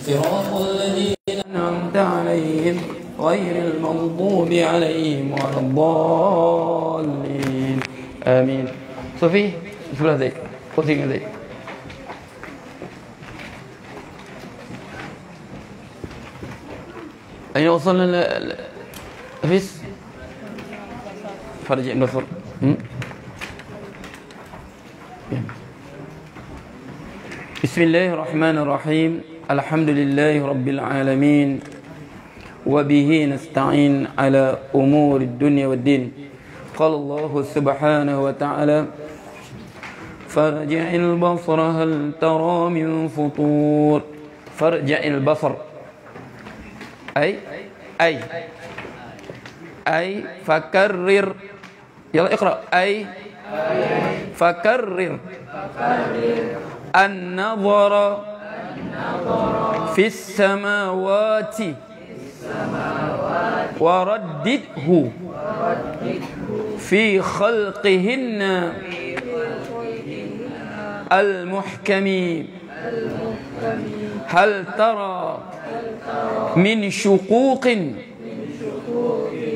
صراط الذين أنعمت عليهم غير المغضوب عليهم ولا الضالين آمين. صوفي sebelah Zaid, pusing Zaid. أين وصلنا فيس فرج النصر. بسم الله الرحمن الرحيم. الحمد لله رب العالمين وبه نستعين على أمور الدنيا والدين. قال الله سبحانه وتعالى فارجع البصر هل ترى من فطور. فارجع البصر أي فكرر. يلا اقرأ. أي فكرر النظر في السماوات وردده في خلقهن المحكم هل ترى من شقوق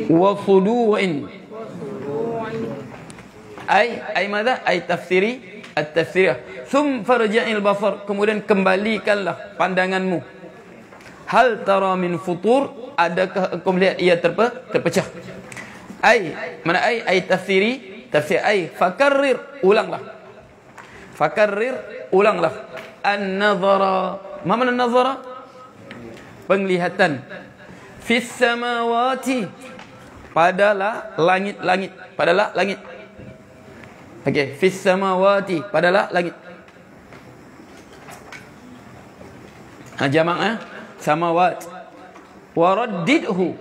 وصدوع. أي ماذا؟ أي تفسيري التفسير. Thum farja'il basar, kemudian kembalikanlah pandanganmu. Hal tara min futur, adakah engkau melihat ia terpecah? Mana ay tafsiri, tafsir ay fakarrir, ulanglah. Fakarrir, ulanglah. An-nazara, ma mana an-nazara? Penglihatan. Fis samawati, padalah langit-langit, padalah langit. Okey, fis samawati, padalah langit. Jamak samawat. Wa raddidhu.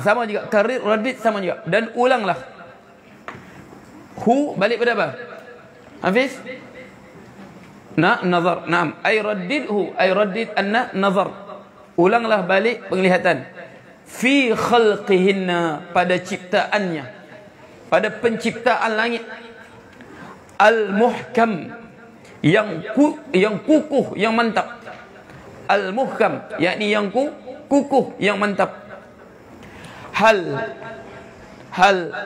Sama juga, karir raddid sama juga, dan ulanglah. Hu balik pada apa? Hafiz? Nazar. Naam, ay raddidhu, ay raddid anna nazar. Ulanglah balik penglihatan. Fi khalqihinna, pada ciptaannya, pada penciptaan langit. Al-muhkam, yang kukuh, yang mantap. Al-muhkam, yakni yang kukuh, yang mantap. Hal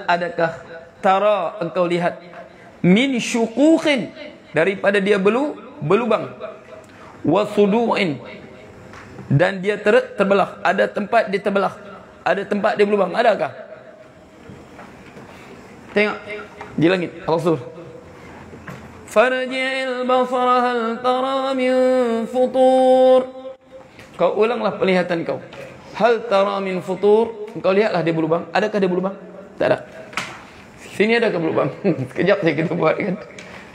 adakah tara engkau lihat min syuquqin, daripada dia berlubang, wa sudu'in, dan dia terbelah, ada tempat dia terbelah, ada tempat dia berlubang, adakah? Tengok di langit Rasul. Farji'il basara hal tara min futur. Kau ulanglah penglihatan kau. Hal tara min futur, kau lihatlah dia berlubang. Adakah dia berlubang? Tak ada. Sini adakah berlubang? Sekejap saja kita buat kan.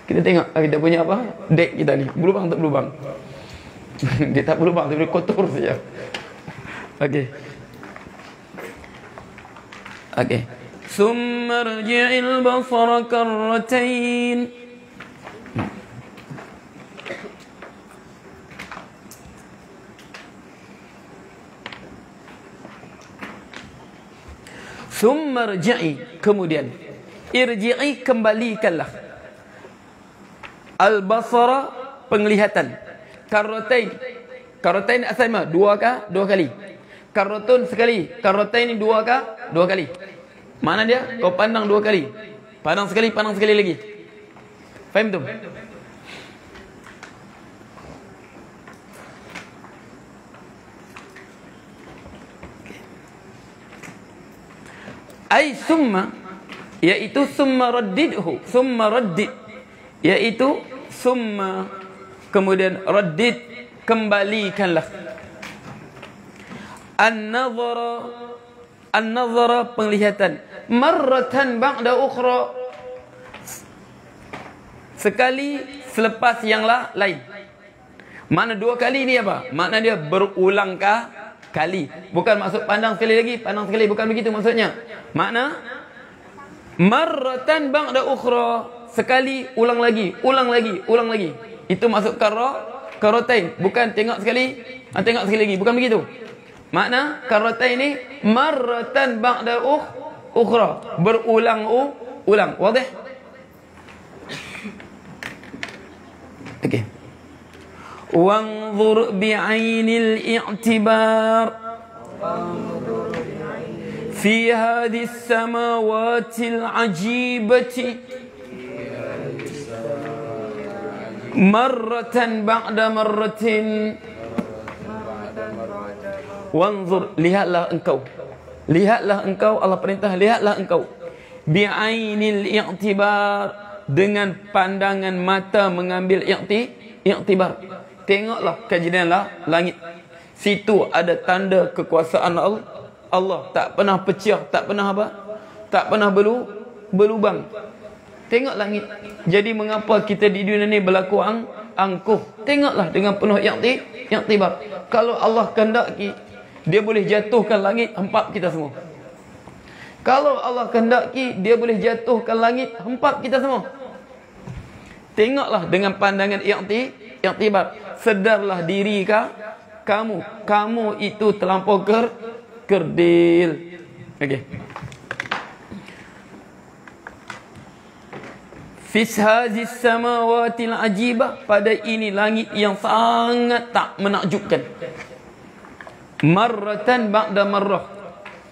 Kita tengok kita punya apa? Dek kita ni. Berlubang tak berlubang? Dia tak berlubang, tapi kotor saja. Okey. Okey. Summa rji'il basara karratain. Summa rji'i, kemudian irji'i, kembalikanlah. Al-basara, penglihatan. Karratain asal dua kali. Karratun sekali. Karratain dua kali. Mana dia? Kau pandang dua kali. Pandang sekali lagi. Faham tu? Ai summa, yaitu summa raddidhu, summa raddid, yaitu summa, kemudian raddid, kembalikanlah. An-nazara, penglihatan. Marratan ba'da ukhra, sekali selepas yang lain. Makna dua kali ni apa? Makna dia berulang kali. Bukan maksud pandang sekali lagi, pandang sekali, bukan begitu maksudnya. Makna marratan ba'da ukhra, sekali ulang lagi. Itu maksud karratain, bukan tengok sekali lagi, bukan begitu. Makna karratain ini marratan ba'da ukhra, berulang-ulang. Wadih? Okey. Wanzur bi'ainil i'tibar fi hadis samawatil ajibati marratan ba'da marratin. Wanzur, lihatlah engkau. Lihatlah engkau, Allah perintah, lihatlah engkau. Bi'ainil i'tibar, dengan pandangan mata mengambil i'tibar. Tengoklah, kajianlah langit. Situ ada tanda kekuasaan Allah. Tak pernah pecah, tak pernah apa? Tak pernah berlubang. Tengok langit. Jadi mengapa kita di dunia ni berlaku angkuh? Tengoklah dengan penuh i'tibar. Kalau Allah kehendaki, Dia boleh jatuhkan langit hempap kita semua. Kalau Allah kehendaki, Dia boleh jatuhkan langit hempap kita semua. Tengoklah dengan pandangan i'tibar. Sedarlah diri kamu itu terlampau kerdil. Okey. Fishazis samawatil ajibah, pada ini langit yang sangat tak menakjubkan. Marratan ba'da marrah,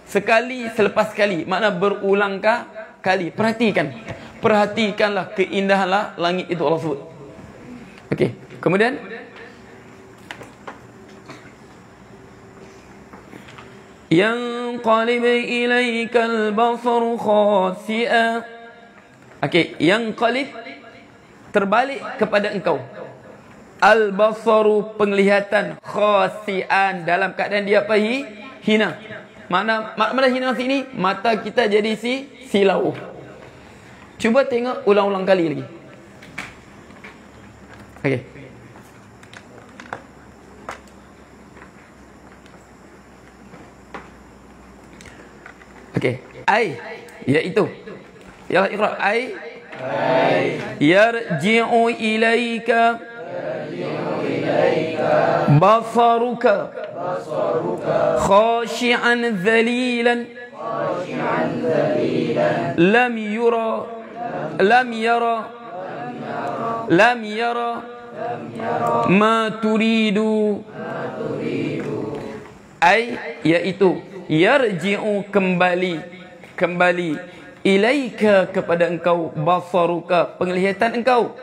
sekali selepas sekali, makna berulang kali. Perhatikanlah keindahanlah langit itu, Allah sebut. Okey, kemudian yanqalib ilaikal basaru khasi'a. Okey, yanqalib, terbalik kepada engkau. Al-basaru, penglihatan, khasi'an, dalam keadaan dia apa? Hina. Mana hina sini? Mata kita jadi silau. Cuba tengok ulang-ulang kali lagi. Okey. Okey. Ai, iaitu. Ya Iqra. Ai yarji'u ilaika basaruka khashi'an dhalilan lam yara ma turidu. Ai, iaitu yarji'u, kembali ilaika, kepada engkau, basaruka, penglihatan engkau,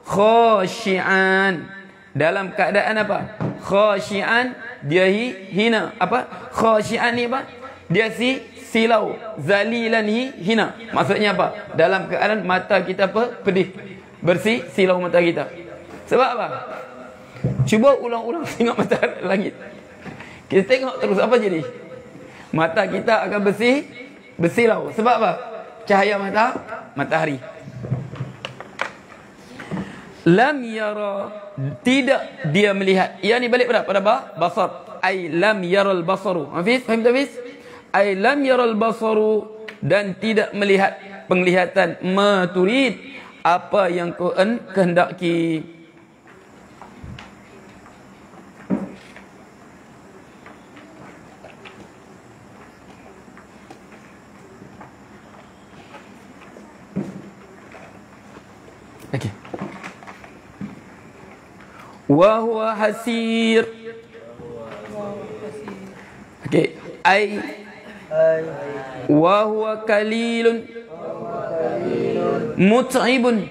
khashi'an, dalam keadaan apa? Khashi'an, dia hina. Apa? Khashi'an ni apa? Dia silau. Zalilan hina. Maksudnya apa? Dalam keadaan mata kita apa? Pedih. Bersih silau mata kita. Sebab apa? Cuba ulang-ulang tengok mata langit. Kita tengok terus apa jadi? Mata kita akan bersilau. Sebab apa? Cahaya matahari. Lam yara, tidak dia melihat. Ia ni balik pada basar. Ai lam yaral basaru. Hafiz, faham tak Hafiz? Ai lam yaral basaru, dan tidak melihat, penglihatan, ma turid, apa yang kau kehendaki. Okey. Wa huwa hasir. Okey, ai wa huwa kalilun mut'ibun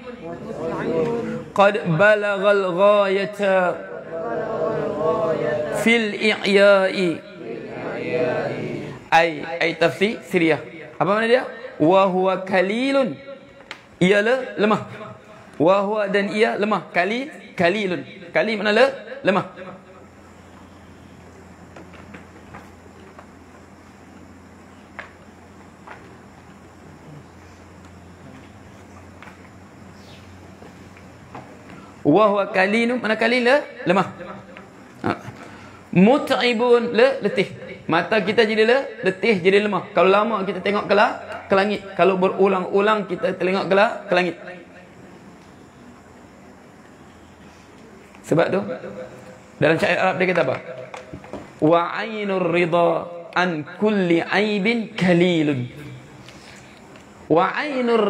qad balagal ghayata fil i'ya'i. Ai tafsir Siriyah. Apa makna dia? Wa huwa kalilun, ialah lemah. Wa huwa, dan ia lemah. Kalilun. Kali makna lemah. Wa huwa kalilun, mana kalil lemah. Mut'ibun, letih. Mata kita jadi letih, jadi lemah. Kalau lama kita tengok ke langit. Kalau berulang-ulang kita tengok ke langit. Sebab tu dalam syair Arab dia kata apa? Wa ainur ridha an kulli aibin kalilun. Wa ainur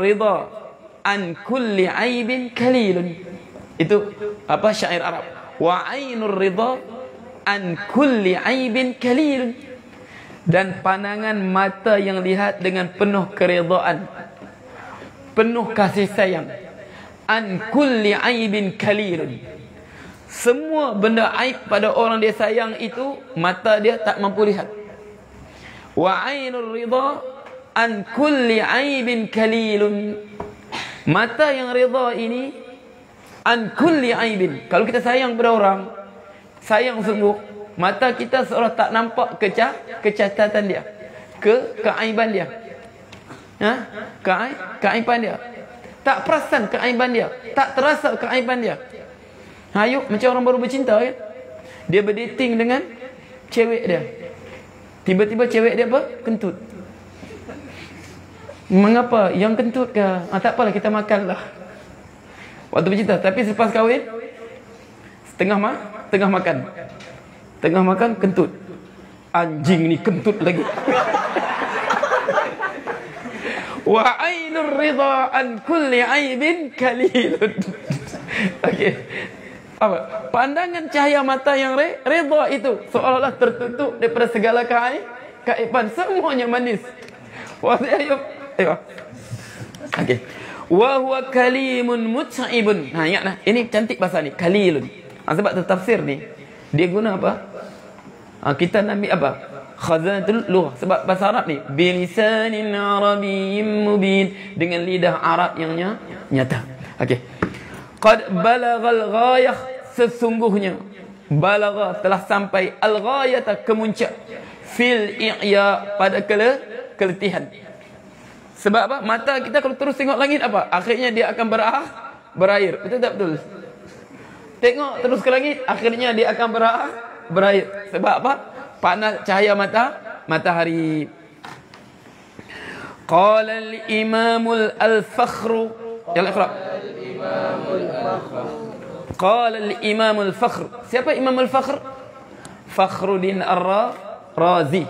ridha an kulli aibin kalilun. Itu apa syair Arab. Wa ainur ridha an kulli aibin kalil. Dan pandangan mata yang lihat dengan penuh keridhaan, penuh kasih sayang. An kulli aibin kalil. Semua benda aib pada orang dia sayang itu mata dia tak mampu lihat. Wa ainur ridha an kulli aibin kalilun. Mata yang ridha ini an kulli aibin. Kalau kita sayang pada orang, sayang sungguh, mata kita seolah tak nampak kecacatan dia, keaiban dia. Keaiban dia. Tak perasan keaiban dia, tak terasa keaiban dia. Yuk, macam orang baru bercinta kan. Dia berdating dengan cewek dia. Tiba-tiba cewek dia apa? Kentut. Mengapa? Yang kentut ke? Tak apalah, kita makanlah. Waktu bercinta. Tapi selepas kahwin, tengah makan, kentut. Anjing ni kentut lagi. Wa ainur ridha an kulli aibin kalilun. Okey. Apa? Pandangan cahaya mata yang ridha itu seolah-olah tertutup daripada segala kaiban, semuanya manis. Ayo. Okey. Wa huwa kalimun mut'ibun. Ingatlah, ini cantik bahasa ni, kalilun. Sebab tafsir ni dia guna apa? Kita nak ambil apa? Khazanatul lughah. Sebab bahasa Arab ni bilisanin arabiyyin mubin, dengan lidah Arab yang nyata. Okey. Qad balagal ghayah, sesungguhnya balagha telah sampai al-ghayata, kemuncak, fil i'ya, pada keletihan. Sebab apa? Mata kita kalau terus tengok langit apa? Akhirnya dia akan berair. Betul tak betul? Tengok terus ke langit, akhirnya dia akan berair. Sebab apa? Panas cahaya matahari. Qala al-imamul al-fakhr. Yalla iqra. Qala al-imamul fakhr. Siapa Imam al-Fakhr? Fakhruddin Ar-Razi.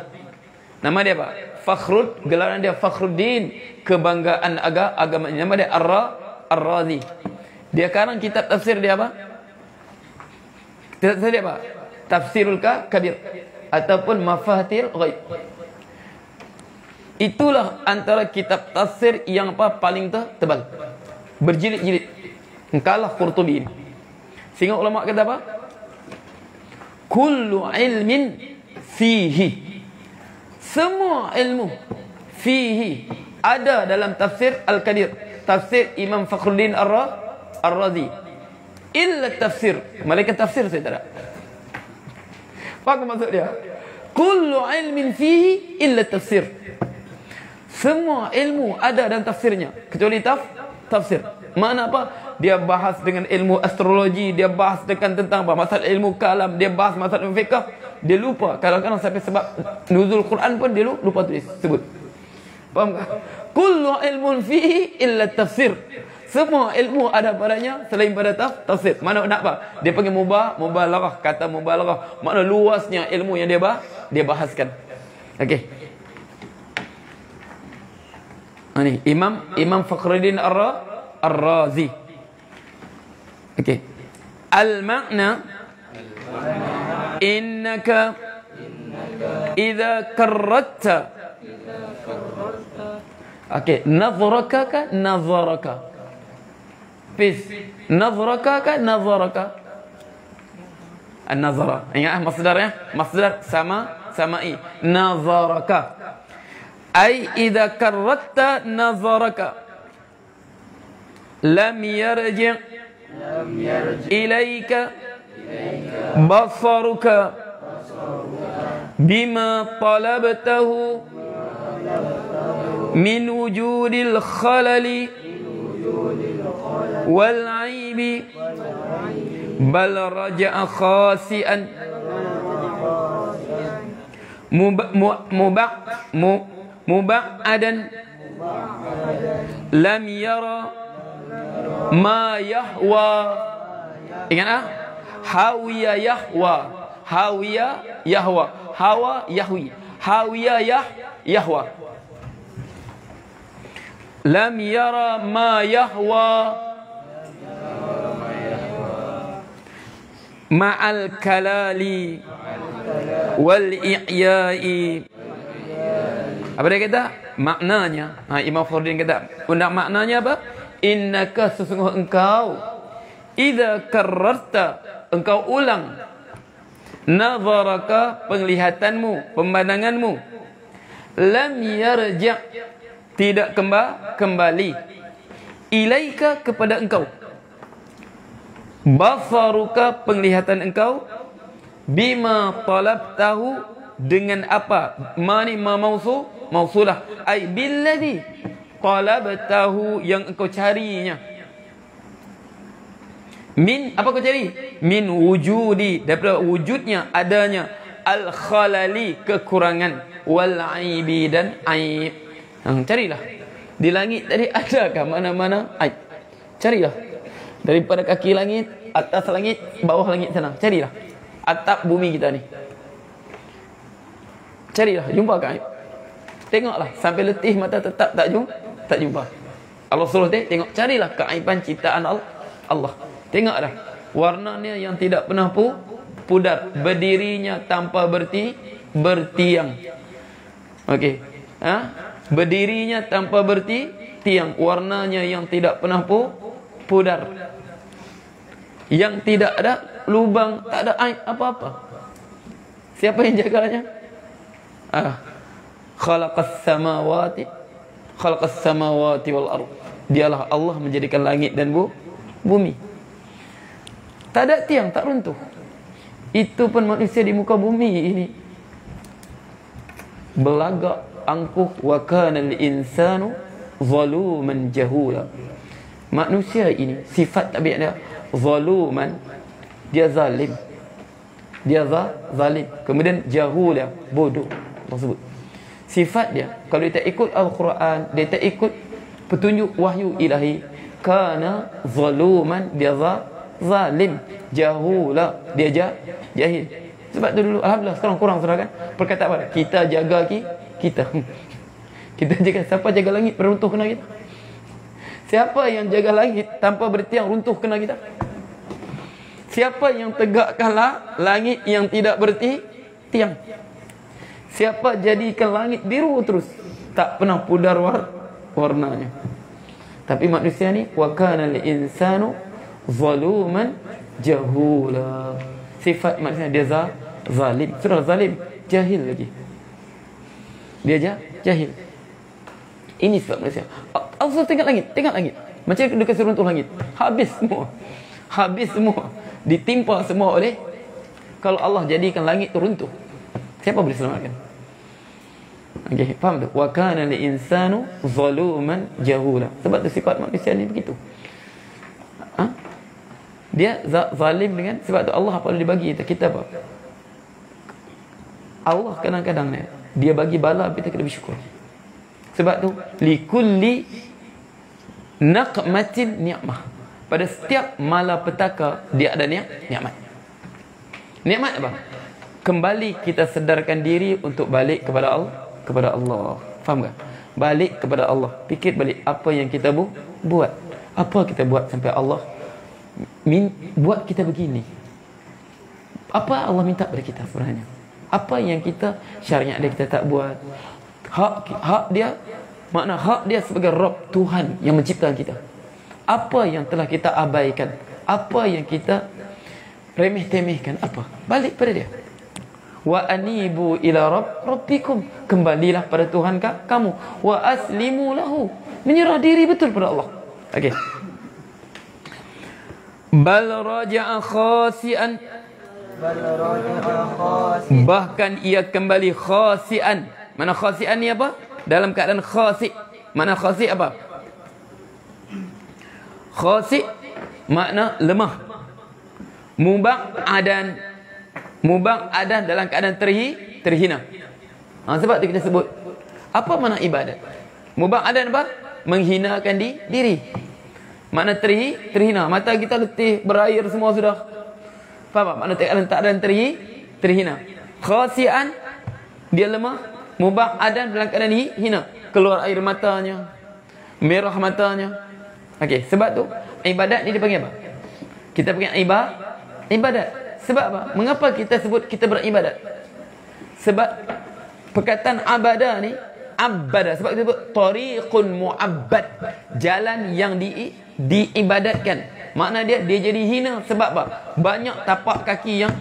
Nama dia apa? Fakhrud, gelaran dia Fakhruddin, kebanggaan agama. Nama dia Ar-Razi. Dia karang kitab tafsir dia apa? Tafsir dia apa? Tafsirul Kabir ataupun Mafatihul Ghaib. Itulah antara kitab tafsir yang apa paling tebal, berjilid-jilid. Engkaulah Qurtubi ini. Sehingga ulama kata apa? Kullu ilmin fihi. Semua ilmu fihi ada dalam tafsir Al-Kabir, tafsir Imam Fakhruddin Ar-Razi. Illa tafsir, malaikat tafsir saya tak ada. Faham maksud dia? Kullu ilmin fihi illa tafsir. Semua ilmu ada dalam tafsirnya kecuali tafsir. Makna apa? Dia bahas dengan ilmu astrologi, dia bahas tentang apa? Masalah ilmu kalam, dia bahas masalah ilmu fiqh, dia lupa. Kadang-kadang sampai sebab nuzul Quran pun dia lupa tulis, sebut. Faham tak? Kullu ilmun fihi illa tafsir. Semua ilmu ada padanya selain pada tafsir. Mana nak apa? Dia panggil mubalaghah, kata mubalaghah. Makna luasnya ilmu yang dia bahaskan. Okey. Ini Imam Fakhruddin Ar-Razi. Okey. Al-ma'na innaka idza karratta. Okey, nazaraka. Fis nazaraka. An-nazara. Ingat masdarnya? Masdar sama'i. Nazaraka. Ay idza karratta nazaraka lam yarji' ilaika basaruka bima talabtahu min wujudil khalali wal aibi bal raja'a khasi'an muba'adan lam yara ma yahwa. Ingat hawiya yahwa, hawa yahwi, hawiya yahwa. Lam yara ma yahwa ma'al kalali wal i'ya'i. Apa dia kata? Maknanya, Imam Fakhruddin kata, maknanya apa? Innaka, sesungguh engkau, idza karrarta, engkau ulang, nazaraka, penglihatanmu, pemandanganmu, lam yarja', tidak kembali, ilaika, kepada engkau, basaruka, penglihatan engkau, bima talabtahu, dengan apa? Mani mausulah, ai billadhi talabtahu, yang engkau carinya. Min, apa kau cari? Min wujudi, daripada wujudnya, adanya, al khalali, kekurangan, wal aibi, dan aib. Carilah di langit tadi, adakah mana-mana aib? Carilah daripada kaki langit, atas langit, bawah langit sana, carilah atap bumi kita ni, carilah, jumpa aib. Tengoklah sampai letih mata tetap tak jumpa. Allah suruh tengok, carilah keaiban ciptaan Allah. Tengoklah warnanya yang tidak pernah pudar, berdirinya tanpa bertiang. Okey. Berdirinya tanpa bertiang, warnanya yang tidak pernah pudar, yang tidak ada lubang, tak ada aib apa-apa. Siapa yang jaganya? Khalaqas samawati wal ardh. Dialah Allah menjadikan langit dan bumi. Tak ada tiang, tak runtuh. Itu pun manusia di muka bumi ini belagak, angkuh. Wa kana al-insanu zaluman jahula. Manusia ini sifat tabiat dia zaluman, dia zalim. Kemudian jahula, bodoh. Tersebut sifat dia. Kalau dia tak ikut Al-Quran, dia tak ikut petunjuk wahyu ilahi, kana zaluman, dia zalim, jahula, dia jahil. Sebab tu dulu, alhamdulillah sekarang kurang sudah kan perkataan apa? Kita jaga kita. Kita jaga, siapa jaga langit runtuh kena kita? Siapa yang jaga langit tanpa bertiang runtuh kena kita? Siapa yang tegakkanlah langit yang tidak bertiang? Siapa jadikan langit biru terus, tak pernah pudar warnanya? Tapi manusia ni, wa kana al-insanu zaluman jahula. Sifat manusia dia zalim. Sudah zalim, jahil lagi. Dia jahil. Ini sifat manusia. Allah tengok langit. Macam dia kasi runtuh langit. Habis semua. Ditimpa semua oleh, kalau Allah jadikan langit tu runtuh, siapa boleh selamatkan? Okey, faham tu? Wa kana al-insanu zaluman jahula. Sebab tu sifat manusia ni begitu. Dia zalim dengan, sebab tu Allah apa dia bagi kita apa? Allah kadang-kadang dia bagi bala, kita kena bersyukur. Sebab tu likulli naqmatin ni'mah. Pada setiap malapetaka dia ada nikmat. Nikmat apa? Kembali kita sedarkan diri untuk balik kepada Allah. Faham tak? Balik kepada Allah. Fikir balik apa yang kita buat. Apa kita buat sampai Allah buat kita begini? Apa Allah minta pada kita sebenarnya? Apa yang kita syariat dia kita tak buat? Hak dia, makna hak dia sebagai Rabb, Tuhan yang menciptakan kita. Apa yang telah kita abaikan? Apa yang kita remeh-temehkan? Apa? Balik pada dia. Wa anibu ila rabbikum, kembalilah pada Tuhan kamu. Wa aslimu lahu, menyerah diri betul pada Allah. Okey. Bal raja'a khasi'an, bahkan ia kembali khasi'an. Mana khasi'an ni apa? Dalam keadaan khasi'. Mana khasi' apa? Khasi' makna lemah. Muba'adan dalam keadaan terhina. Sebab tu kita sebut, apa makna ibadat? Muba'adan apa? Menghinakan diri. Makna terhina. Mata kita letih, berair semua sudah. Faham tak? Makna tak ada terhina. Khasi'an, dia lemah. Muba'adan dalam keadaan hina. Keluar air matanya, merah matanya. Okey, sebab tu ibadat ni dipanggil apa? Kita panggil ibadat. Sebab apa? Mengapa kita sebut kita beribadat? Sebab perkataan abadah ni, abada, sebab kita sebut tariqun mu'abbad, jalan yang diibadatkan. Makna dia jadi hina. Sebab apa? Banyak tapak kaki yang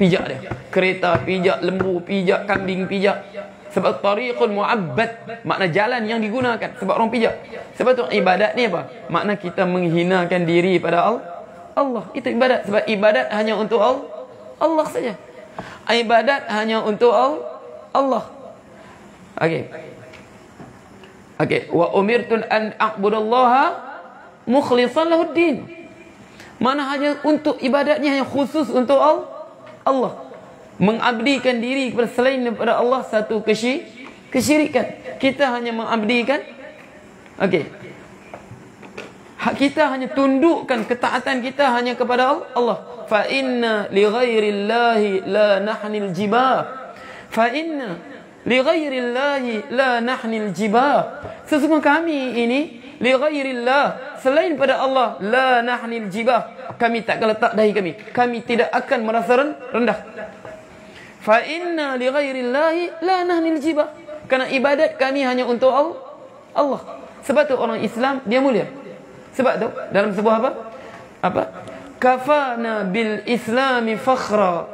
pijak dia. Kereta pijak, lembu pijak, kambing pijak. Sebab tariqun mu'abbad, makna jalan yang digunakan. Sebab orang pijak. Sebab tu ibadat ni apa? Makna kita menghinakan diri pada Allah. Itu ibadat. Sebab ibadat hanya untuk Allah saja. Ibadat hanya untuk Allah. Okey. Wa umirtu an a'budallaha mukhlishan lahuddin. Mana hanya untuk ibadatnya hanya khusus untuk Allah. Mengabdikan diri kepada selain daripada Allah satu kesyirikan. Kita hanya mengabdikan, kita hanya tundukkan ketaatan kita hanya kepada Allah. Fa inna li ghairillahi la nahnil jibah. Fa inna li ghairillahi la nahnil jibah. Sesungguhnya kami ini li ghairillah, selain pada Allah, la nahnil jibah, kami tak akan letak dahi kami. Kami tidak akan merasa rendah. Fa inna li ghairillahi la nahnil jibah. Kerana ibadat kami hanya untuk Allah. Sebab tu orang Islam dia mulia. Sebab tu dalam sebuah apa? Kafana bil islami fakhra.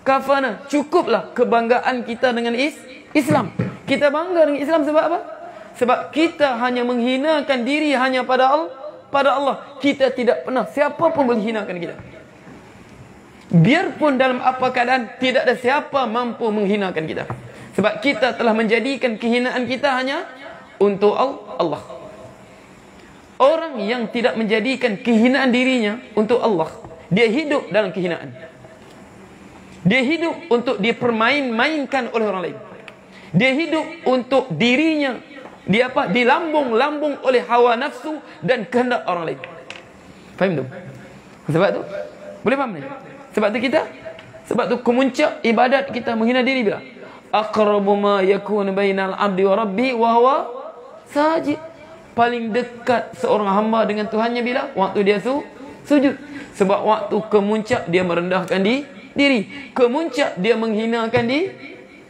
Kafana, cukuplah kebanggaan kita dengan Islam. Kita bangga dengan Islam sebab apa? Sebab kita hanya menghinakan diri hanya pada Allah. Kita tidak pernah siapa pun menghinakan kita. Biarpun dalam apa keadaan, tidak ada siapa mampu menghinakan kita. Sebab kita telah menjadikan kehinaan kita hanya untuk Allah. Orang yang tidak menjadikan kehinaan dirinya untuk Allah, dia hidup dalam kehinaan. Dia hidup untuk dipermain-mainkan oleh orang lain. Dia hidup untuk dirinya dilambung-lambung oleh hawa nafsu dan kehendak orang lain. Faham tu? Sebab tu boleh faham ni? Sebab tu kemuncak ibadat kita menghina diri bila aqrabu ma yakun bainal abdi wa rabbi wa huwa sajid. Paling dekat seorang hamba dengan Tuhannya bila waktu dia sujud. Sebab waktu kemuncak dia merendahkan diri. Kemuncak dia menghinakan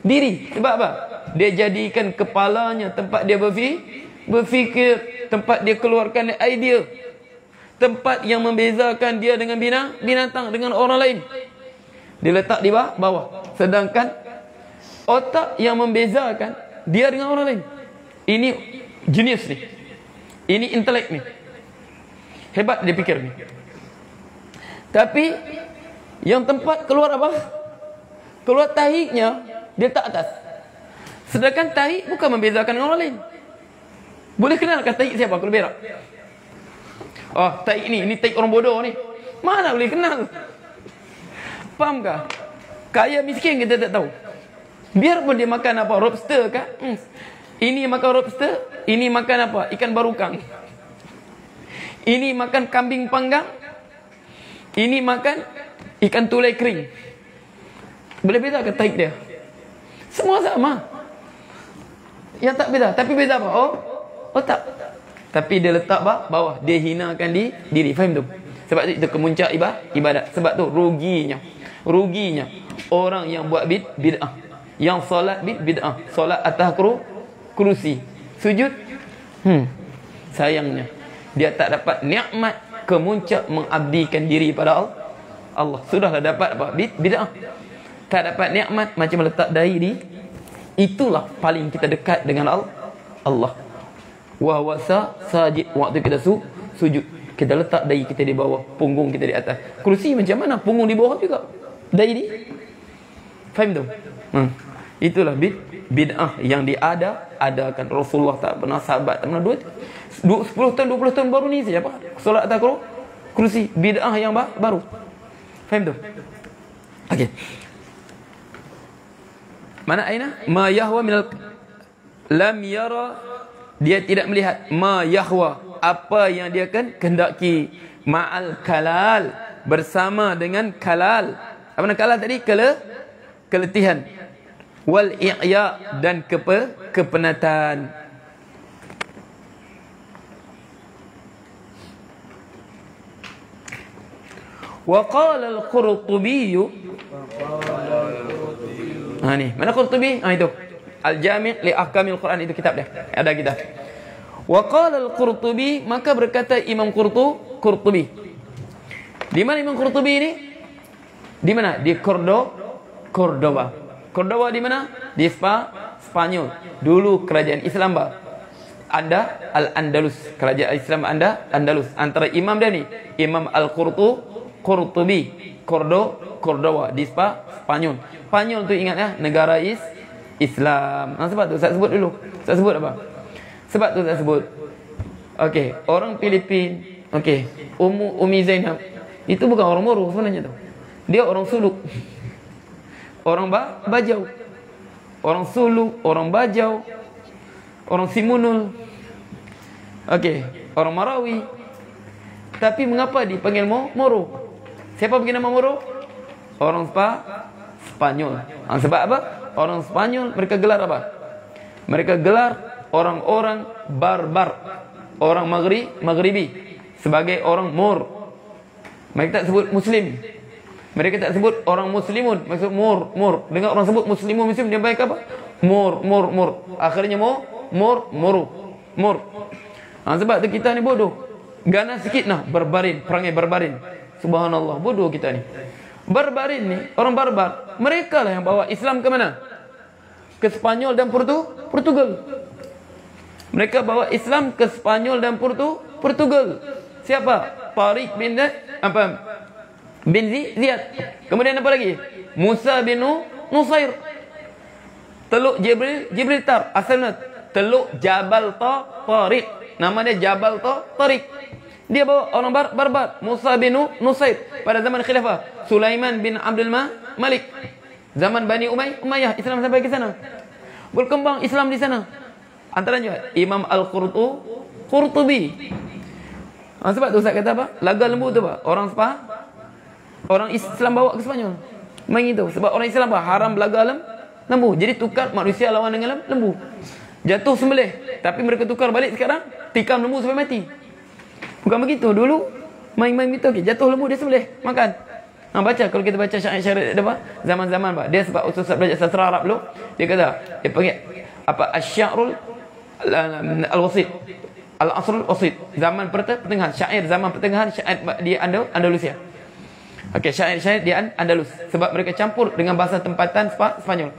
diri. Sebab apa? Dia jadikan kepalanya tempat dia berfikir, tempat dia keluarkan idea, tempat yang membezakan dia dengan binatang, dengan orang lain. Dia letak di bawah. Sedangkan otak yang membezakan dia dengan orang lain. Ini genius ni. Ini intelek ni. Hebat dia fikir ni. Tapi yang tempat keluar apa? Keluar tahiknya dia tak atas. Sedangkan tahik bukan membezakan dengan orang lain. Boleh kenalkan tahik siapa kalau berak? Oh, tahik ni tahik orang bodoh ni. Mana boleh kenal? Faham ke? Kaya miskin kita tak tahu. Biarpun dia makan apa, lobster ke? Ini makan lobster, ini makan apa? Ikan barukang. Ini makan kambing panggang. Ini makan ikan tulai kering. Boleh beza ke tahik dia? Semua sama. Yang tak beza. Tapi beza apa? Otak. Tapi dia letak bawah. Dia hinakan diri. Faham tu? Sebab itu kemuncak ibadat. Sebab tu ruginya orang yang buat bid'ah. Yang solat bid'ah. Solat atas kerusi. Sujud. Sayangnya dia tak dapat nikmat kemuncak mengabdikan diri pada Allah. Sudahlah dapat apa? Bid'ah. Tak dapat nikmat macam meletak dahi di. Itulah paling kita dekat dengan Allah. Wa wasa sajid. Waktu kita sujud, kita letak dahi kita di bawah, punggung kita di atas. Kerusi macam mana? Punggung di bawah juga. Dahi di. Faham tu? Itulah bid'ah yang diadakan. Rasulullah tak pernah, sahabat tak pernah. 10 tahun 20 tahun baru ni saja apa? Solat atas kerusi. Bid'ah yang baru. Faham tu? Okey. Mana aina? Ma yahwa minal lam yara, dia tidak melihat ma yahwa, apa yang dia kehendaki, ma'al kalal, bersama dengan kalal. Apa nama kalal tadi? Keletihan. Wal i'ya, dan kepenatan. Wa qala al-Qurtubi. Ni, mana Qurtubi? Itu. Al-Jami' li Ahkamil Quran, itu kitab dia. Ada kitab. Wa qala al-Qurtubi, maka berkata Imam Qurtubi. Di mana Imam Qurtubi ini? Di mana? Di Cordoba. Cordoba di mana? Di Spanyol. Dulu kerajaan Islam Al-Andalus. Kerajaan Islam Andalus. Antara imam dia ni, Imam Al-Qurtubi. Cordoba di Spanyol. Spanyol tu ingat ya, negara Islam. Sebab tu saya sebut dulu. Saya sebut apa? Sebab tu saya sebut. Okey, orang Filipin. Okey, Umi Zainab itu bukan orang Moro sebenarnya tu. Dia orang Suluk. Orang Bajau. Orang Suluk, orang Bajau, orang Simunul. Okey, orang Marawi. Tapi mengapa dipanggil Moro? Siapa bagi nama Moro? Orang Spanyol. Sebab apa? Orang Spanyol mereka gelar apa? Mereka gelar orang-orang barbar, orang Maghribi sebagai orang Mor. Mereka tak sebut Muslim. Mereka tak sebut orang Muslimun. Maksud Mor. Dengar orang sebut Muslimun Muslim, dia baik apa? Mor. Akhirnya Moro. Sebab tu kita ni bodoh. Ganas sikit nah, perangai barbarin. Subhanallah, bodoh kita ni. Barbarin ni, orang barbar, mereka lah yang bawa Islam ke mana? Ke Spanyol dan Portugal. Mereka bawa Islam ke Spanyol dan Portugal. Siapa? Tariq bin Ziyad. Kemudian apa lagi? Musa bin Nusair. Teluk Gibraltar. Asalnya Teluk Jabal Tariq. Nama dia Jabal Tariq. Dia bawa orang barbar. Musa bin Nusair. Pada zaman khilafah Sulaiman bin Abdul Malik. Zaman Bani Umayyah, Islam sampai ke sana. Berkembang Islam di sana. Antaranya Imam Al-Qurtubi. Sebab tu Ustaz kata apa? Laga lembu tu apa? Orang Islam bawa ke Spanyol. Main itu. Sebab orang Islam apa? Haram belaga lembu. Jadi tukar manusia lawan dengan lembu. Jatuh sembelih. Tapi mereka tukar balik sekarang, tikam lembu sampai mati. Bukan begitu. Dulu main-main gitu. Okay. Jatuh lembu dia sembelih, makan. Baca, kalau kita baca syair-syair apa? Zaman-zaman apa? Dia sebab Ustaz belajar sastra Arab dulu. Dia kata, dia panggil apa? Asy-Sya'rul Al-Wasit. Al-Asrul Wasit. Zaman pertengahan. Syair zaman pertengahan, syair di Andalusia. Okey, syair-syair di Andalus. Sebab mereka campur dengan bahasa tempatan Spanyol.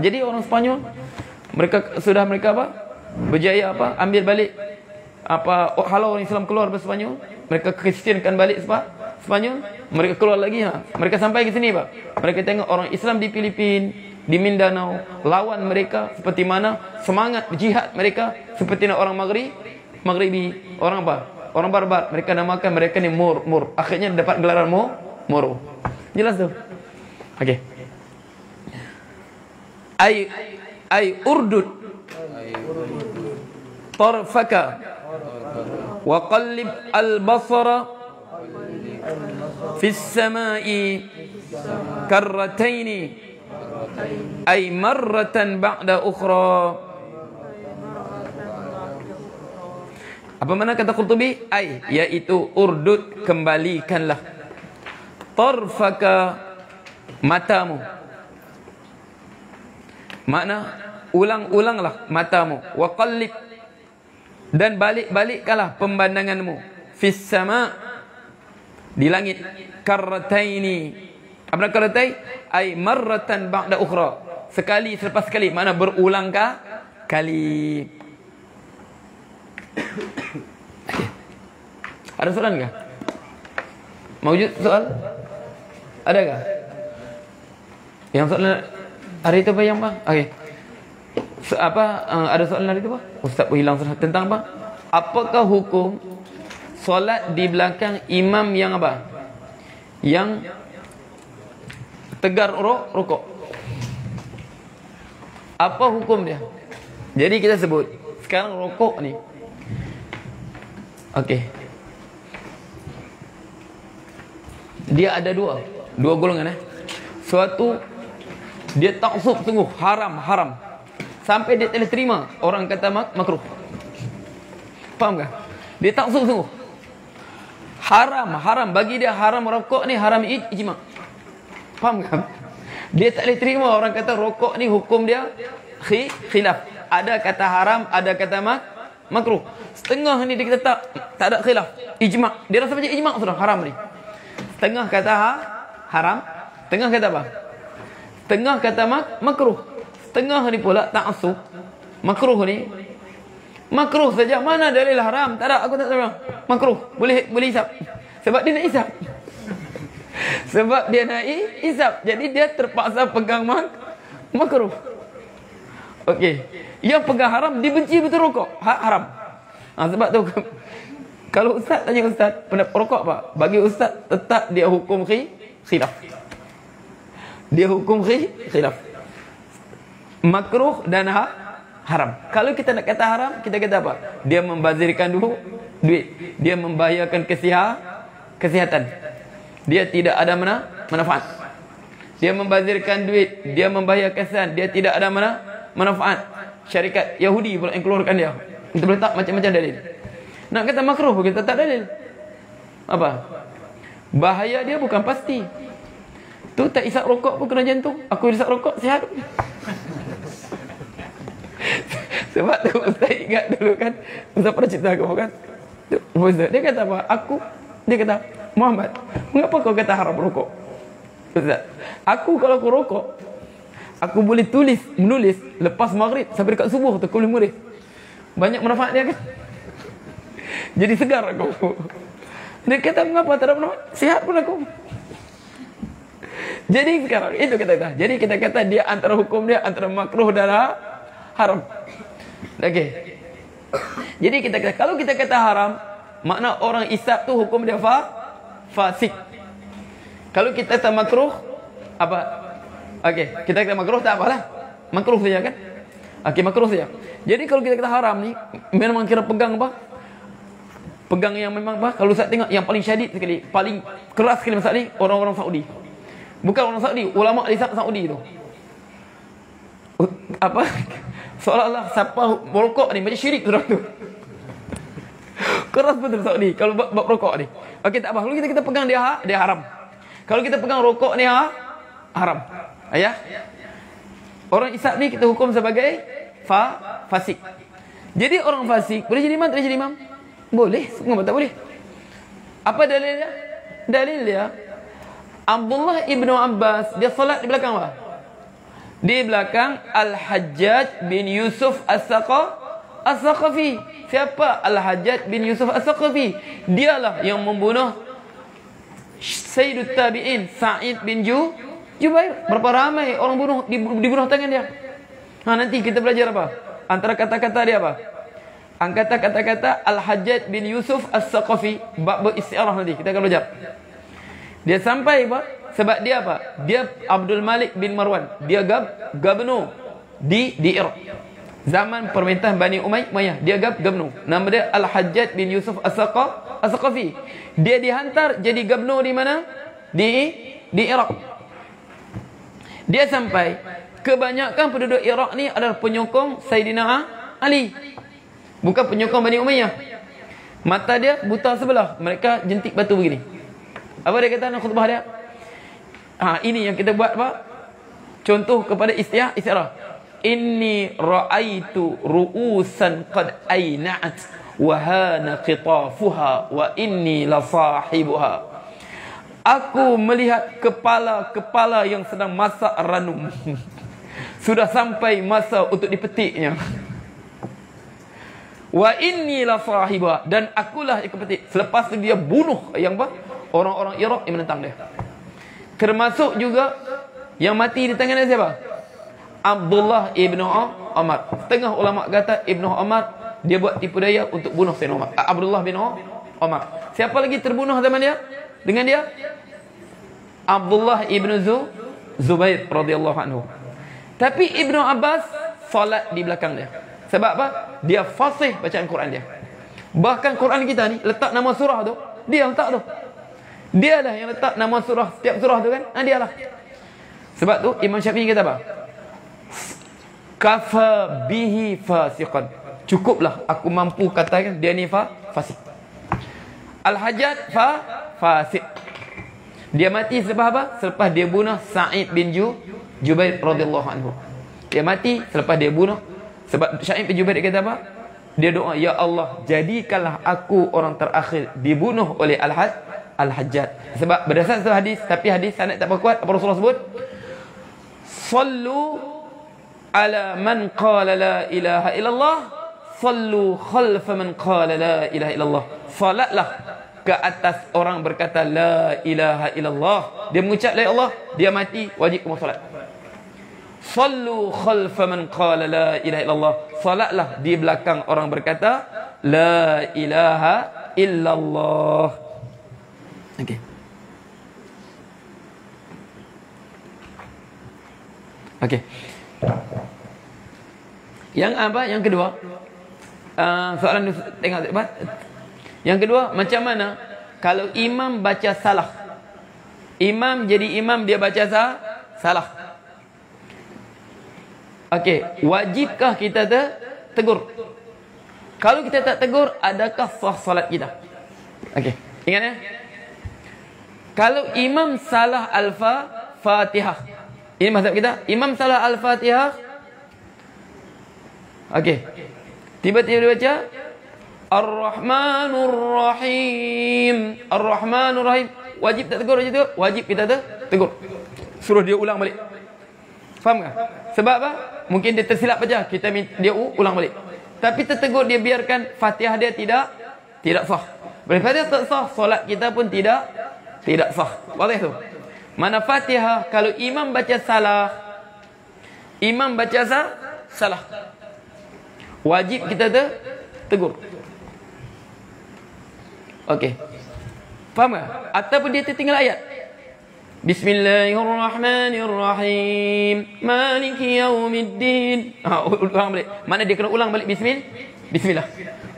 Jadi orang Spanyol, mereka apa? Berjaya apa? Ambil balik apa? Halau orang Islam keluar dari Spanyol. Mereka Kristiankan balik Spanyol. Mereka keluar lagi. Mereka sampai ke sini, Pak. Mereka tengok orang Islam di Filipin, di Mindanao, lawan mereka seperti mana semangat jihad mereka, seperti orang Maghribi, orang apa? Orang barbar. Mereka namakan mereka ni Mor. Akhirnya dapat gelaran Moro. Jelas tu? Okey. Ai urdud tarfaka wa qallib al-basara fi as-sama'i karrataini ay marratan ba'da ukhra. Apa makna kata Qurtubi? Ai, yaitu urdud, kembalikanlah. Tarfaka, matamu. Makna ulang-ulanglah matamu. Wa qallib, dan balik-balikkanlah pemandanganmu. Fis sama, di langit. Karrataini. Apa karratai? Ai marratan ba'da ukhra. Sekali selepas sekali. Makna berulang kali. Ada soalan kah? Mawujud soal? Adakah? Yang soalan hari itu apa yang apa? Okey. Ada soalan hari itu apa? Ustaz pun hilang tentang apa? Apakah hukum solat di belakang imam yang apa? Yang tegar rukuk. Apa hukum dia? Jadi kita sebut sekarang rukuk ni. Okey. Dia ada dua golongan Suatu dia taksub sungguh haram sampai dia tak terima orang kata makruh. Faham tak? Dia taksub sungguh Haram bagi dia, haram rokok ni haram ijma'. Faham kan? Dia tak boleh terima orang kata rokok ni hukum dia khilaf. Ada kata haram, ada kata makruh. Setengah ni dia kata tak ada khilaf, ijma'. Dia rasa macam ijma' sudah haram ni. Setengah kata haram, setengah kata apa? Setengah kata makruh. Setengah ni pula ta'assub. Makruh ni makruh saja. Mana dalil haram? Tak ada, aku tak tahu. Makruh, boleh hisap. Sebab dia nak hisap. Sebab dia nak hisap. Jadi dia terpaksa pegang makruh. Okey. Yang pegang haram dibenci betul rokok. Haram. Sebab tu kalau ustaz tanya ustaz, pendapat rokok apa? Bagi ustaz tetap dia hukum khilaf. Dia hukum khilaf. Makruh dan haram. Kalau kita nak kata haram, kita kata apa? Dia membazirkan duit. Dia membahayakan kesihatan. Dia tidak ada manfaat. Dia membazirkan duit. Dia membahayakan kesihatan. Dia tidak ada manfaat. Syarikat Yahudi pula yang keluarkan dia. Kita boleh tak macam-macam dalil. Nak kata makruh, kita tak dalil. Apa? Bahaya dia bukan pasti. Tu tak isap rokok pun kena jantung. Aku isap rokok, sihat. Sebab tu Ustaz ingat dulu kan, Ustaz pernah cerita aku kan. Ustaz, dia kata apa? Dia kata, Muhammad, mengapa kau kata haram rokok? Ustaz, aku kalau aku rokok, aku boleh menulis lepas maghrib sampai dekat subuh tu, aku boleh murid. Banyak manfaat dia kan. Jadi segar aku. Dia kata, mengapa tak ada manfaat? Sihat pun aku. Jadi sekarang, itu kata. Jadi kita kata dia antara hukum dia, antara makruh dan haram. Okey. Jadi kita kata, kalau kita kata haram, makna orang isap tu hukum dia fasik. Kalau kita kata makruh, apa? Okey, kita kata makruh tak apalah. Makruh saja kan? Okey, makruh saja. Jadi kalau kita kata haram ni, memang kira pegang apa? Pegang yang memang apa? Kalau Ustaz tengok yang paling syadid sekali, paling keras sekali masalah ni, orang-orang Saudi. Bukan orang Saudi, ulama di Saudi tu. Apa? Seolah-olah siapa merokok ni macam syirik sudah tu. Keras betul Saudi kalau bab rokok ni. Okey, tak apa. Kalau kita pegang dia haram. Kalau kita pegang rokok ni haram. Ya. Orang isap ni kita hukum sebagai fasik. Jadi orang fasik boleh jadi imam, tak boleh jadi imam? Boleh, semua tak boleh. Apa dalilnya? Dalil dia Abdullah ibnu Abbas, dia solat di belakang apa? Di belakang Al-Hajjaj bin Yusuf As-Saqafi. Siapa Al-Hajjaj bin Yusuf As-Saqafi? Dialah yang membunuh Sayyidut Tabi'in Sa'id bin Jubair. Berapa ramai orang dibunuh tangan dia. Nanti kita belajar apa? Antara kata-kata dia apa? Angkata kata-kata Al-Hajjaj bin Yusuf As-Saqafi. Bab istiarah nanti kita akan belajar. Dia sampai apa? Sebab dia apa? Dia Abdul Malik bin Marwan. Dia gubernur di Iraq. Zaman pemerintahan Bani Umayyah, dia gubernur. Nama dia Al-Hajjaj bin Yusuf As-Saqafi. Dia dihantar jadi gubernur di mana? Di Iraq. Dia sampai, kebanyakan penduduk Iraq ni adalah penyokong Sayyidina Ali. Bukan penyokong Bani Umayyah. Mata dia buta sebelah. Mereka jentik batu begini. Apa dia kata dalam khutbah dia? Ini yang kita buat apa? Contoh kepada istiarah. Inni ra'aitu ru'usan qad ayna'at wa hana qitafuha wa inni la sahibuha. Aku melihat kepala-kepala yang sedang masak ranum. Sudah sampai masa untuk dipetiknya. Wa inni la sahibuha, dan akulah yang kepetik. Selepas itu dia bunuh yang apa? Orang-orang Iraq yang menentang dia. Termasuk juga yang mati di tangan dia siapa? Abdullah ibnu Umar. Setengah ulama kata Ibnu Umar dia buat tipu daya untuk bunuh Sayyidina Umar. Abdullah bin Umar. Siapa lagi terbunuh zaman dia? Dengan dia? Abdullah ibnu Zubair radhiyallahu anhu. Tapi Ibnu Abbas salat di belakang dia. Sebab apa? Dia fasih bacaan Quran dia. Bahkan Quran kita ni letak nama surah tu, dia letak tu. Dialah yang letak nama surah, setiap surah tu kan? Dialah. Sebab tu Imam Syafi'i kata apa? Kafa bihi fasiqan. Cukuplah aku mampu katakan dia ni fasik. Al-Hajjaj fasid. Dia mati selepas apa? Selepas dia bunuh Sa'id bin Jubair radhiyallahu anhu. Dia mati selepas dia bunuh. Sebab Sa'id bin Jubair kata apa? Dia doa, ya Allah, jadikanlah aku orang terakhir dibunuh oleh Al-Hajjaj. Sebab berdasarkan satu hadis, tapi hadis sanad tak kuat, apa Rasulullah sebut? Sallu ala man qala la ilaha illallah, sallu khalfa man qala la ilaha illallah. Salatlah ke atas orang berkata la ilaha illallah. Dia mengucap la ilaha illallah, dia mati, wajib kamu solat. Sallu khalfa man qala la ilaha illallah. Salatlah di belakang orang berkata la ilaha illallah. Okey. Okey. Yang apa? Yang kedua, soalan tengok debat. Yang kedua, macam mana kalau imam baca salah? Imam jadi imam, dia baca salah. Okey, wajibkah kita tegur? Kalau kita tak tegur, adakah sah salat kita? Okey, ingat ya. Kalau imam salah Al-Fatihah, ini mazhab kita, imam salah Al-Fatihah. Okey. Tiba-tiba dia baca Ar-Rahmanur Rahim. Ar-Rahmanur Rahim. Wajib tak tegur macam tu? Wajib kita tegur. Suruh dia ulang balik. Faham tak? Sebab apa? Mungkin dia tersilap baca, dia ulang balik. Tapi tertegur, dia biarkan Fatihah dia tidak sah. Bila Fatihah tak sah, solat kita pun tidak sah. Boleh tu. Mana Fatihah kalau imam baca salah, imam baca salah, wajib kita tegur. Okey. Faham tak? Ataupun dia tertinggal ayat. Bismillahirrahmanirrahim. Maliki yaumiddin. Ulang balik. Mana dia kena ulang balik bismillah.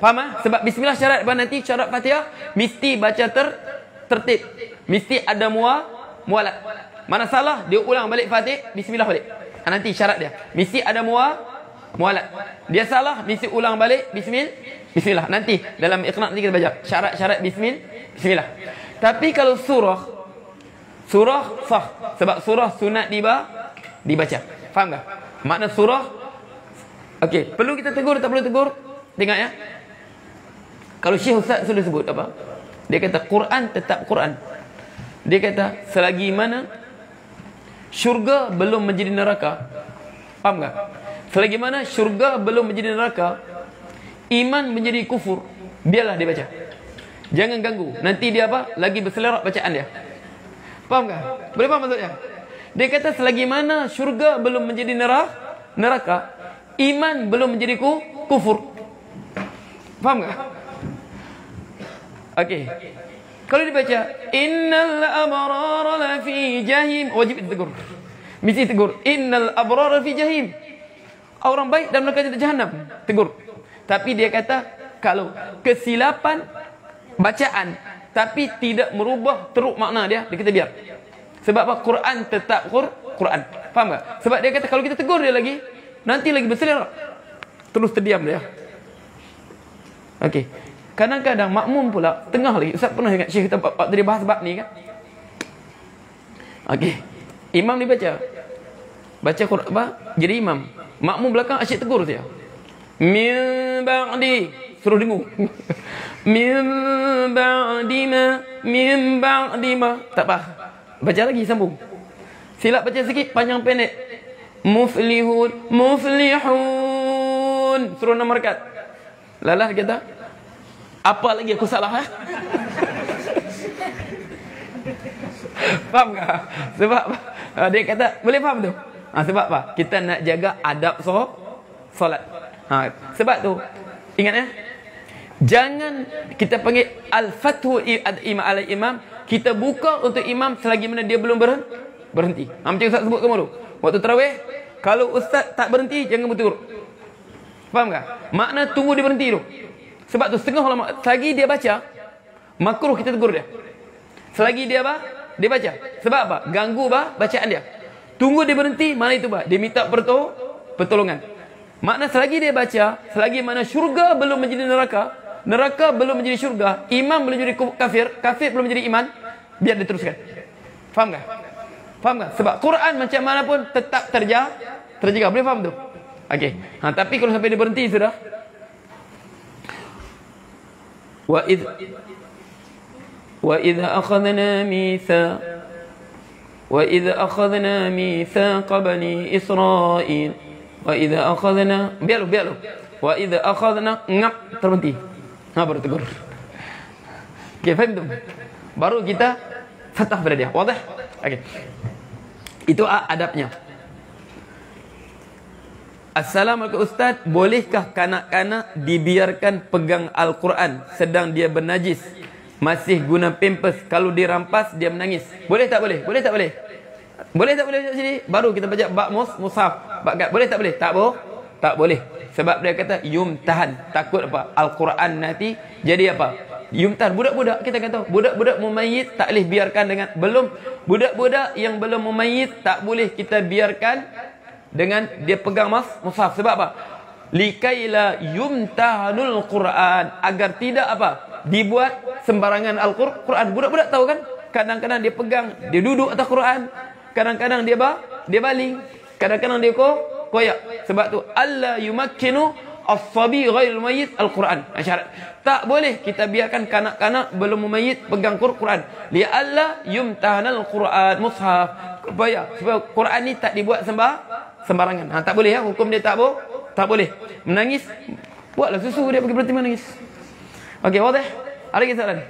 Faham tak? Sebab bismillah syarat nanti syarat Fatihah mesti baca tertib. Mesti ada mualat. Mana salah, dia ulang balik Fatihah, bismillah balik. Nanti syarat dia. Mesti ada mualat. Dia salah, mesti ulang balik bismillah. Nanti dalam iqna' nanti kita baca syarat-syarat bismillah. Tapi kalau surah sah. Sebab surah sunat dibaca. Faham tak? Makna surah. Okey, perlu kita tegur tak perlu tegur? Tengok ya. Kalau Syekh Ustaz sudah sebut apa? Dia kata Quran tetap Quran. Dia kata selagi mana syurga belum menjadi neraka. Faham tak? Selagi mana syurga belum menjadi neraka, iman menjadi kufur, biarlah dia baca. Jangan ganggu. Nanti dia apa? Lagi berselerak bacaan dia. Faham tak? Boleh faham maksudnya? Dia kata selagi mana syurga belum menjadi neraka, iman belum menjadi kufur. Faham tak? Okey. Kalau dibaca innal abrara lafi jahim, wajib ditegur. Mesti tegur. Innal abrara fi jahim. Orang baik dalam neraka Jahannam. Tegur. Tapi dia kata kalau kesilapan bacaan tapi tidak merubah teruk makna dia kita biar. Sebab apa? Quran tetap Quran. Faham tak? Sebab dia kata kalau kita tegur dia lagi, nanti lagi berselerak. Terus terdiam dia. Okey. Kadang-kadang makmum pula tengah lagi. Ustaz pernah ingat Syekh kita waktu dia bahas bab ni kan? Okey. Imam dibaca. Baca Quran apa? Jadi imam. Makmum belakang asyik tegur dia. Min ba'di. Suruh dengung. Min ba'di ma. Tak apa. Baca lagi sambung. Silap baca sikit, panjang pendek. Muflihun. Suruh 6 rakaat. Lalah kata, apa lagi aku salah? Faham tak? Sebab dia kata, boleh faham tu? Sebab apa? Kita nak jaga adab solat. Sebab tu, ingat ya? Jangan kita panggil al-fathu al-imam. Kita buka untuk imam selagi mana dia belum berhenti. Macam Ustaz sebut kamu tu. Waktu tarawih, kalau Ustaz tak berhenti, jangan bertegur. Faham tak? Makna tunggu dia berhenti tu. Sebab tu setengah ulama, selagi dia baca, makruh kita tegur dia. Selagi dia apa? Dia baca. Sebab apa? Ganggu bacaan dia. Tunggu dia berhenti, mana itu dia minta pertolongan. Makna selagi dia baca, selagi mana syurga belum menjadi neraka, neraka belum menjadi syurga, iman belum jadi kafir, kafir belum menjadi iman, biar diteruskan. Faham tak? Faham tak? Sebab Quran macam mana pun tetap terjaga. Boleh faham tu? Okey. Tapi kalau sampai dia berhenti sudah. وَإِذْ أَخَذْنَا مِيثَاقَ بَنِي إِسْرَائِيلَ biar lu. وَإِذْ أَخَذْنَا ngap terhenti. Baru tegur. Okey, faham tu? Baru kita fatah pada dia. Wadah? Okey. Itu adabnya. Assalamualaikum Ustaz, bolehkah kanak-kanak dibiarkan pegang Al-Quran sedang dia bernajis? Masih guna pampers, kalau dirampas dia menangis. Boleh tak boleh? Boleh tak boleh? Boleh tak boleh sini? Baru kita baca bab mushaf. Boleh tak boleh? Tak boleh. Sebab dia kata yumtahan. Takut apa? Al-Quran nanti jadi apa? Yumtahan. Budak-budak kita kata, budak-budak mumayyiz tak boleh biarkan dengan budak-budak yang belum mumayyiz tak boleh kita biarkan dengan dia pegang mushaf. Sebab apa? Likaila yumtahanul Quran, agar tidak apa? Dibuat sembarangan Al-Quran. Budak-budak tahu kan? Kadang-kadang dia pegang, dia duduk atas Quran. Kadang-kadang dia baling. Kadang-kadang dia koyak. Sebab tu alla yumakkinu as-sabi ghairul mayyit Al-Quran. Syarat. Tak boleh kita biarkan kanak-kanak belum mumayyiz pegang Quran. Li alla yumtahanal Quran mushaf. Sebab Quran ni tak dibuat sembarangan. Tak boleh ya, hukum dia tak boleh. Menangis, buatlah susu dia pergi berhenti menangis. Okey, wadah? Ada lagi soalan?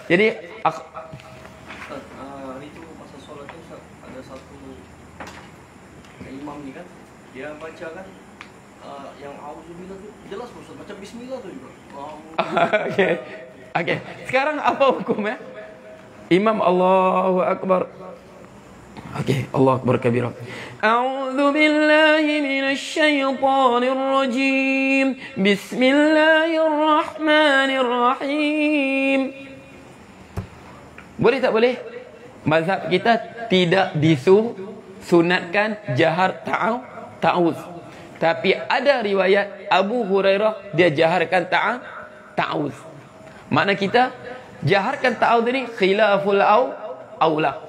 Jadi hari tu masa solat tu ada satu imam ni kan, dia baca kan yang auzubillah tu jelas Ustaz, macam bismillah tu juga. Okey. Sekarang apa hukum ya? Imam Allahu Akbar. Okey, Allahu Akbar kabira. A'udzu billahi minasy syaithanir rajim. Bismillahirrahmanirrahim. Boleh tak boleh? Mazhab kita tidak disunatkan jahar ta'awuz. Tapi ada riwayat Abu Hurairah dia jaharkan ta'awuz. Makna kita jaharkan ta'awuz ni khilaful aula.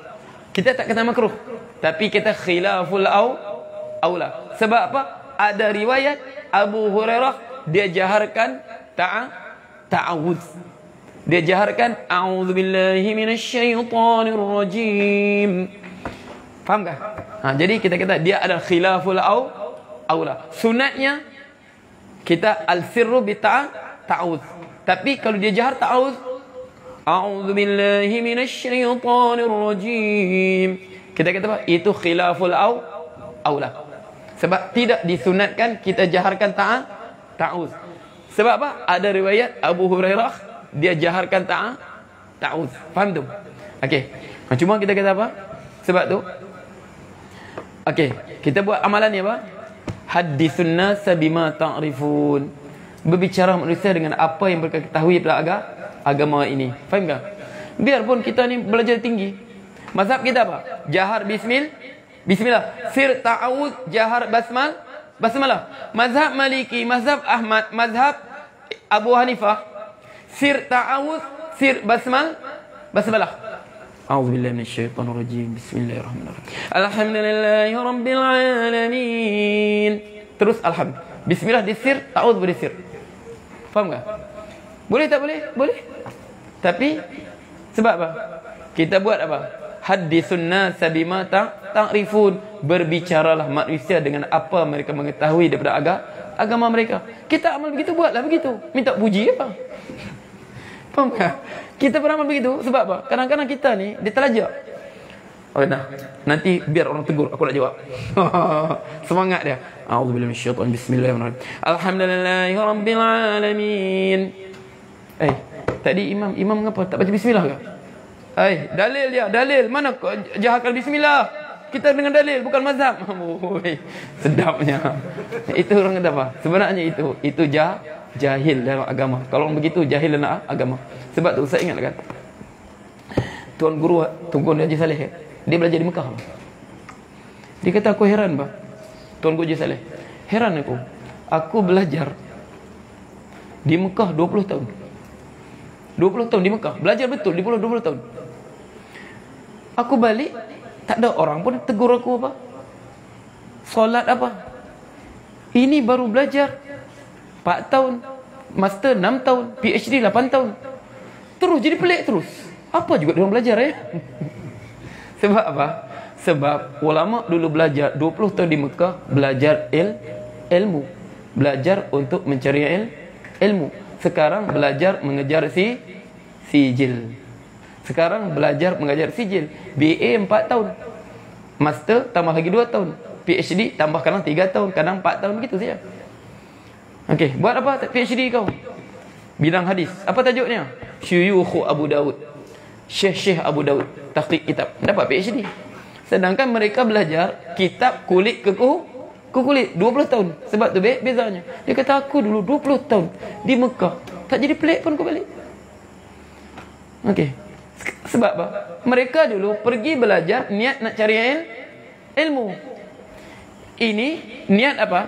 Kita tak kata makruh, tapi kita khilaful aula. Sebab apa? Ada riwayat Abu Hurairah dia jaharkan ta'awuz. Dia jaharkan a'udzubillahi minasyaitonir rajim. Faham tak? Jadi kita kata dia ada khilaful aula. Sunatnya kita al-sirru bi ta'awuz. Tapi kalau dia jahar ta'awuz, a'udzubillahi minasyaitonir rajim, kita kata apa? Itu khilaful aula. Sebab tidak disunatkan kita jaharkan ta'awuz. Sebab apa? Ada riwayat Abu Hurairah dia jaharkan ta'awuz. Faham tu? Okey. Cuma kita kata apa? Sebab tu okey, kita buat amalan ni apa? Hadithun nasa bima ta'rifun. Berbicara manusia dengan apa yang mereka ketahui pada agama ini. Faham tak? Biarpun kita ni belajar tinggi, mazhab kita apa? Jahar bismillah. Sir ta'awuz, jahar basmalah. Mazhab Maliki, mazhab Ahmad, mazhab Abu Hanifah, sir ta'awuz, sir basmalah. A'udzubillahi minasyaitonir rajim. Bismillahirrahmanirrahim. Alhamdulillahirabbil alamin. Terus alhamdulillah. Bismillah di sir, ta'awuz di sir. Faham tak? Boleh tak boleh? Boleh. Tapi sebab apa? Kita buat apa? Hadithun nasa bima ta'rifun. Berbicaralah manusia dengan apa mereka mengetahui daripada agama mereka. Kita amal begitu, buatlah begitu. Minta puji apa? Faham tak? Kita beramal begitu sebab apa? Kadang-kadang kita ni dia terlajak. Oh nah, nanti biar orang tegur aku nak jawab. Semangat dia. A'udzubillahi minasyaitonir rajim. Bismillahirrahmanirrahim. Alhamdulillahirabbil alamin. Tadi imam ngapa tak baca bismillah ke? Dalil dia, dalil. Mana kau jaharkan bismillah? Kita dengan dalil, bukan mazhab. Sedapnya. Itu orang kata apa? Sebenarnya itu jahil dalam agama. Kalau orang begitu jahil dalam agama. Sebab tu saya ingat kan, Tuan Guru Haji Saleh, dia belajar di Mekah. Dia kata aku heran bah, Tuan Guru Haji Saleh, heran aku belajar di Mekah 20 tahun. 20 tahun di Mekah. Belajar betul di pulau 20 tahun. Aku balik, tak ada orang pun tegur aku apa. Solat apa. Ini baru belajar 4 tahun. Master 6 tahun. PhD 8 tahun. Terus jadi pelik terus. Apa juga dia orang belajar ya? Sebab apa? Sebab ulama dulu belajar 20 tahun di Mekah, belajar ilmu. Belajar untuk mencari ilmu. Sekarang belajar mengejar sijil. Sekarang belajar mengajar sijil. BA 4 tahun. Master tambah lagi 2 tahun. PhD tambah kadang 3 tahun, kadang 4 tahun begitu saja. Okey, buat apa PhD kau? Bidang hadis. Apa tajuknya? Syuyukh Abu Daud. Syekh Abu Daud tahqiq kitab. Dapat PhD. Sedangkan mereka belajar kitab kulit ke kulit 20 tahun. Sebab tu bezanya. Dia kata aku dulu 20 tahun di Mekah. Tak jadi pelik pun aku balik. Okey. Sebab apa? Mereka dulu pergi belajar niat nak cari ilmu. Ini niat apa?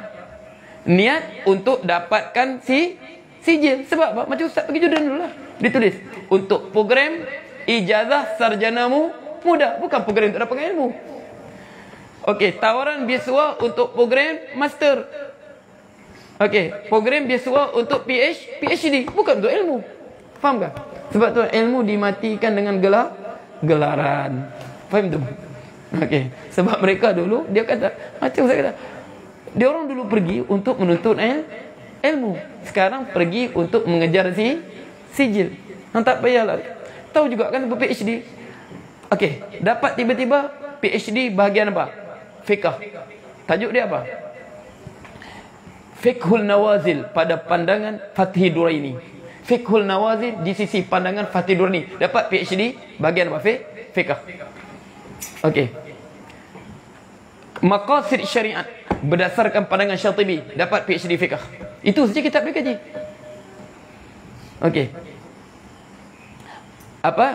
Niat untuk dapatkan sijil. Sebab apa? Macam ustaz pergi Jordan dulu lah. Ditulis untuk program ijazah sarjana muda, bukan program untuk dapatkan ilmu. Okey, tawaran beasiswa untuk program master. Okey, program beasiswa untuk PhD, bukan untuk ilmu. Faham tak? Sebab tu ilmu dimatikan dengan gelaran. Faham tu? Okey, sebab mereka dulu dia kata, macam saya kata, dia orang dulu pergi untuk menuntut ilmu. Sekarang pergi untuk mengejar sijil. Hang tak payahlah. Tahu juga kan sebab PhD. Okey, dapat tiba-tiba PhD bahagian apa? Fiqh. Tajuk dia apa? Fiqhul Nawazil pada pandangan Fathid Duraini. Fiqhul Nawazil di sisi pandangan Fathid Duraini. Dapat PhD bahagian apa? Fiqh. Okey. Maqasid syariat berdasarkan pandangan Syatibi, dapat PhD fiqh. Itu saja kitab dia kaji. Okey. Apa?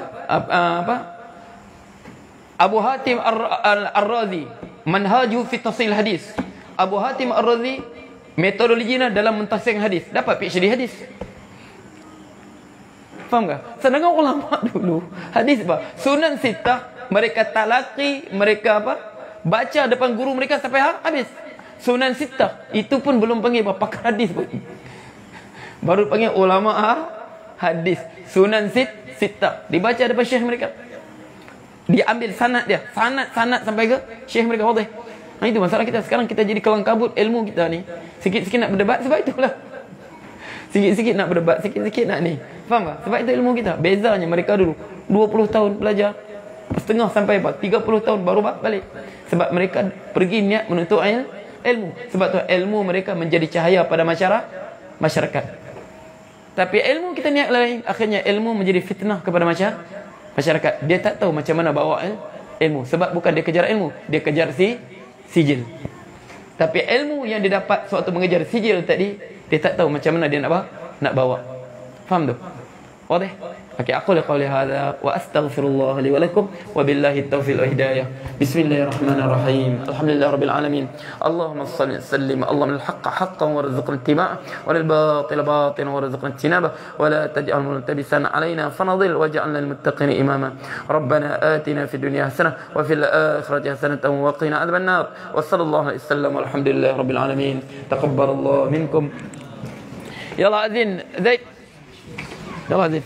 Abu Hatim Ar-Razi, Manhaju fi Tafsir Hadis. Abu Hatim Ar-Razi, metodologinya dalam mentafsir hadis, dapat PhD hadis. Faham tak? Sedangkan ulama dulu hadis apa? Sunan Sittah mereka talaqi, mereka apa? Baca depan guru mereka sampai habis. Sunan Sittah itu pun belum panggil apa? Pakar hadis pun. Baru panggil ulama hadis. Sunan Sittah dibaca depan syekh mereka. Dia ambil sanad dia, sanad sampai ke syekh mereka. Wadih. Nah itu masalah kita sekarang, kita jadi kelang kabut ilmu kita ni. Sikit-sikit nak berdebat sebab itulah. Sikit-sikit nak berdebat, sikit-sikit nak ni. Faham tak? Sebab itu ilmu kita. Bezanya mereka dulu 20 tahun belajar, setengah sampai 30 tahun baru balik. Sebab mereka pergi niat menuntut ilmu. Sebab tu ilmu mereka menjadi cahaya pada masyarakat. Tapi ilmu kita niat lain, akhirnya ilmu menjadi fitnah kepada masyarakat. Dia tak tahu macam mana bawa ilmu. Sebab bukan dia kejar ilmu, dia kejar sijil. Tapi ilmu yang dia dapat sewaktu mengejar sijil tadi, dia tak tahu macam mana dia nak bawa. Faham tu? Wadih? Okey, aku qauli hadza wa astaghfirullah li wa lakum wa billahi taufiq wal hidayah. Bismillahirrahmanirrahim. Alhamdulillahirabbil alamin. Allahumma shalli sallim Allahumma al-haqqa haqqan warzuqna ittiba'ah wa lil-batila batilan warzuqna ijtinabah wa la taj'al multabisan 'alaina fanadhil waj'alna lil-muttaqina imama. Rabbana atina fid dunya hasanah wa fil akhirati hasanah wa qina adhaban nar. Wa sallallahu alaihi wasallam walhamdulillahirabbil alamin. Taqabbalallahu minkum. Yalla azin Zaid. Yalla azin.